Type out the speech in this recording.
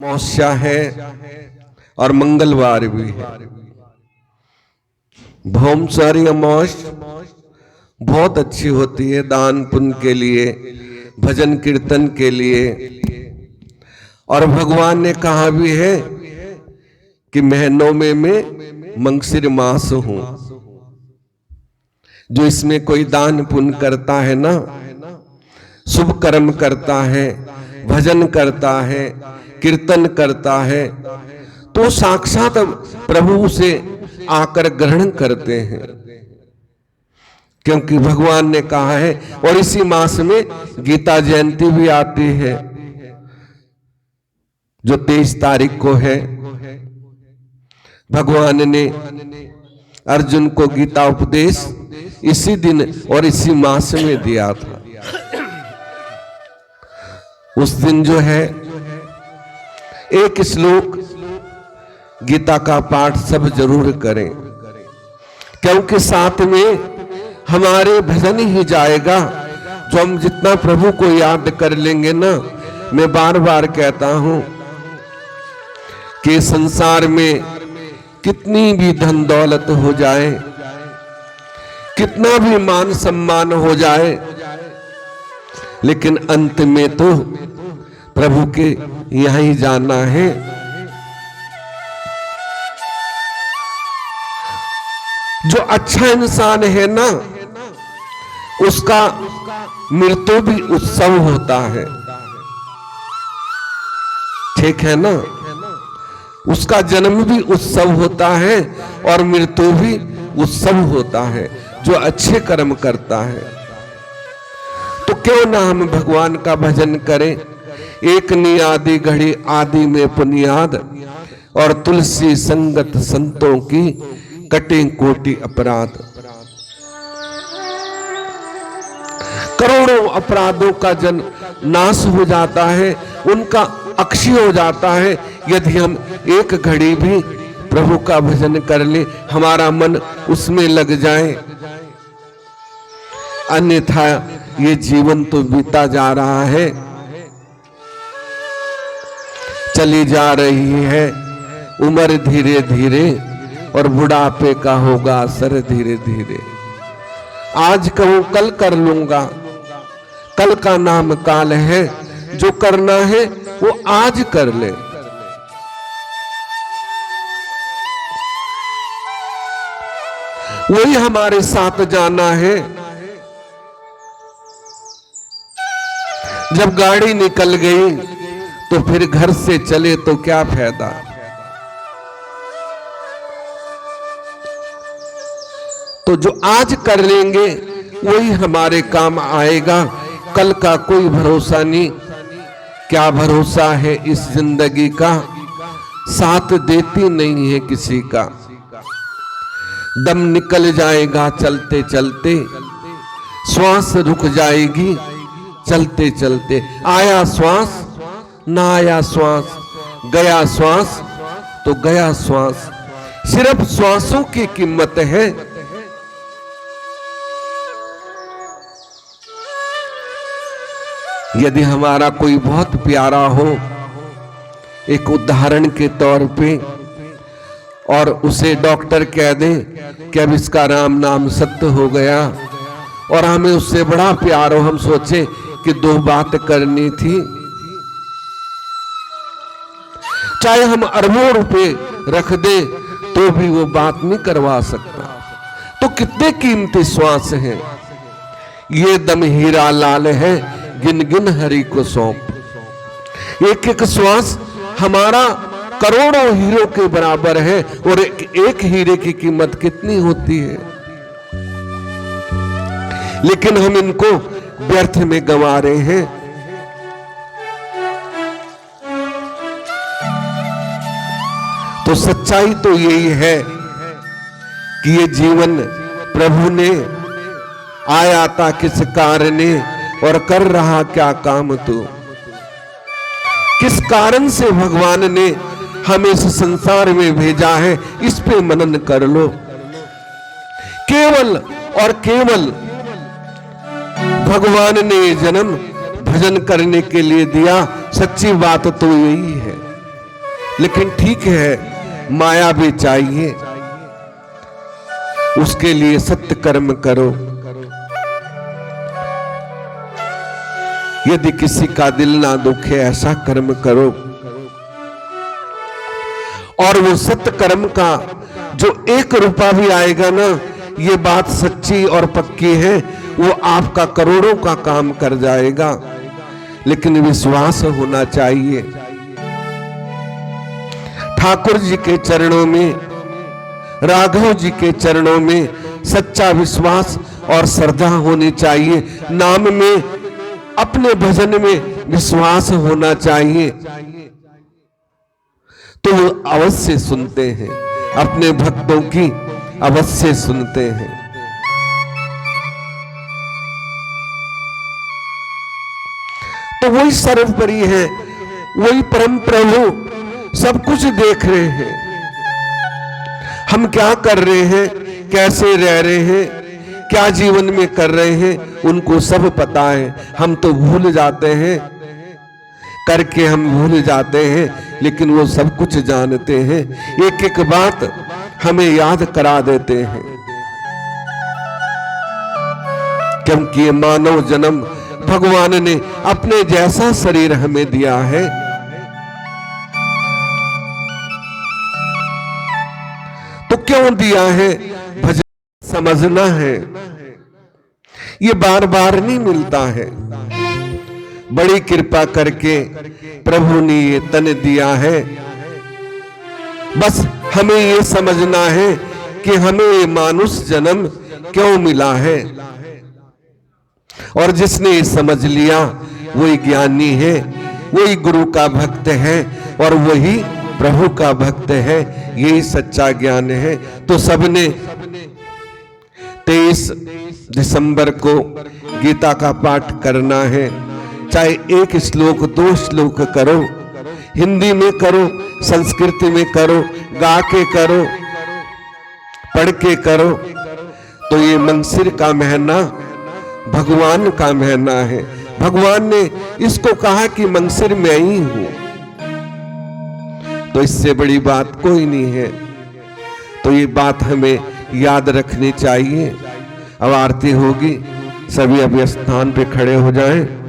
अमावस्या है और मंगलवार भी है। भौमसारी अमावस्या बहुत अच्छी होती है दान पुण्य के लिए, भजन कीर्तन के लिए। और भगवान ने कहा भी है कि महीनों में मंगसिर मास हूं। जो इसमें कोई दान पुण्य करता है ना, शुभ कर्म करता है, भजन करता है, कीर्तन करता है, तो साक्षात प्रभु से आकर ग्रहण करते हैं। क्योंकि भगवान ने कहा है। और इसी मास में गीता जयंती भी आती है जो 23 तारीख को है। भगवान ने अर्जुन को गीता उपदेश इसी दिन और इसी मास में दिया था। उस दिन जो है एक श्लोक गीता का पाठ सब जरूर करें, क्योंकि साथ में हमारे भजन ही जाएगा। जो हम जितना प्रभु को याद कर लेंगे ना, मैं बार बार कहता हूं कि संसार में कितनी भी धन दौलत हो जाए, कितना भी मान सम्मान हो जाए, लेकिन अंत में तो प्रभु के यहां ही जाना है। जो अच्छा इंसान है ना, उसका मृत्यु भी उत्सव होता है, ठीक है ना। उसका जन्म भी उत्सव होता है और मृत्यु भी उत्सव होता है, जो अच्छे कर्म करता है। तो क्यों ना हम भगवान का भजन करें। एक नियादी घड़ी आदि में पुनियाद, और तुलसी संगत संतों की कटे कोटि अपराध। करोड़ों अपराधों का नाश हो जाता है, उनका अक्षय हो जाता है, यदि हम एक घड़ी भी प्रभु का भजन कर ले, हमारा मन उसमें लग जाए। अन्यथा ये जीवन तो बीता जा रहा है, चली जा रही है उम्र धीरे धीरे, और बुढ़ापे का होगा असर धीरे धीरे। आज कहूं कल कर लूंगा, कल का नाम काल है। जो करना है वो आज कर ले। वही हमारे साथ जाना है। जब गाड़ी निकल गई तो फिर घर से चले तो क्या फायदा। तो जो आज कर लेंगे वही हमारे काम आएगा। कल का कोई भरोसा नहीं। क्या भरोसा है इस जिंदगी का, साथ देती नहीं है किसी का। दम निकल जाएगा चलते चलते, श्वास रुक जाएगी चलते चलते। आया श्वास ना आया श्वास, गया श्वास तो गया श्वास। सिर्फ श्वासों की कीमत है। यदि हमारा कोई बहुत प्यारा हो, एक उदाहरण के तौर पे, और उसे डॉक्टर कह दे कि अब इसका राम नाम सत्य हो गया, और हमें उससे बड़ा प्यार हो, हम सोचे कि 2 बात करनी थी, चाहे हम अरबों रुपए रख दे तो भी वो बात नहीं करवा सकता। तो कितने कीमती श्वास हैं। ये दम हीरा लाल है, गिन गिन हरि को सौंप। एक एक श्वास हमारा करोड़ों हीरो के बराबर है। और एक हीरे की कीमत कितनी होती है, लेकिन हम इनको व्यर्थ में गंवा रहे हैं। तो सच्चाई तो यही है कि ये जीवन प्रभु ने आया था किस कारण, और कर रहा क्या काम तू। किस कारण से भगवान ने हमें इस संसार में भेजा है, इस पे मनन कर लो। केवल और केवल भगवान ने जन्म भजन करने के लिए दिया। सच्ची बात तो यही है। लेकिन ठीक है, माया भी चाहिए, उसके लिए सत्य कर्म करो। यदि किसी का दिल ना दुखे ऐसा कर्म करो। और वो सत्य कर्म का जो 1 रुपया भी आएगा ना, ये बात सच्ची और पक्की है, वो आपका करोड़ों का काम कर जाएगा। लेकिन विश्वास होना चाहिए। ठाकुर जी के चरणों में, राघव जी के चरणों में सच्चा विश्वास और श्रद्धा होनी चाहिए। नाम में, अपने भजन में विश्वास होना चाहिए, तो वो अवश्य सुनते हैं, अपने भक्तों की अवश्य सुनते हैं। तो वही सर्वोपरि है, वही परम प्रभु सब कुछ देख रहे हैं। हम क्या कर रहे हैं, कैसे रह रहे हैं, क्या जीवन में कर रहे हैं, उनको सब पता है। हम तो भूल जाते हैं, करके हम भूल जाते हैं, लेकिन वो सब कुछ जानते हैं। एक एक बात हमें याद करा देते हैं, क्योंकि ये मानव जन्म भगवान ने अपने जैसा शरीर हमें दिया है। तो क्यों दिया है? भजन समझना है। ये बार बार नहीं मिलता है। बड़ी कृपा करके प्रभु ने ये तन दिया है। बस हमें ये समझना है कि हमें ये मानुष जन्म क्यों मिला है। और जिसने ये समझ लिया वही ज्ञानी है, वही गुरु का भक्त है और वही प्रभु का भक्त है। यही सच्चा ज्ञान है। तो सबने 23 दिसंबर को गीता का पाठ करना है। चाहे 1 श्लोक 2 श्लोक करो, हिंदी में करो, संस्कृत में करो, गा के करो, पढ़ के करो। तो ये मंगसिर का महीना भगवान का महीना है। भगवान ने इसको कहा कि मंगसिर मैं ही हूं, तो इससे बड़ी बात कोई नहीं है। तो ये बात हमें याद रखनी चाहिए। अब आरती होगी, सभी अभी स्थान पे खड़े हो जाएं।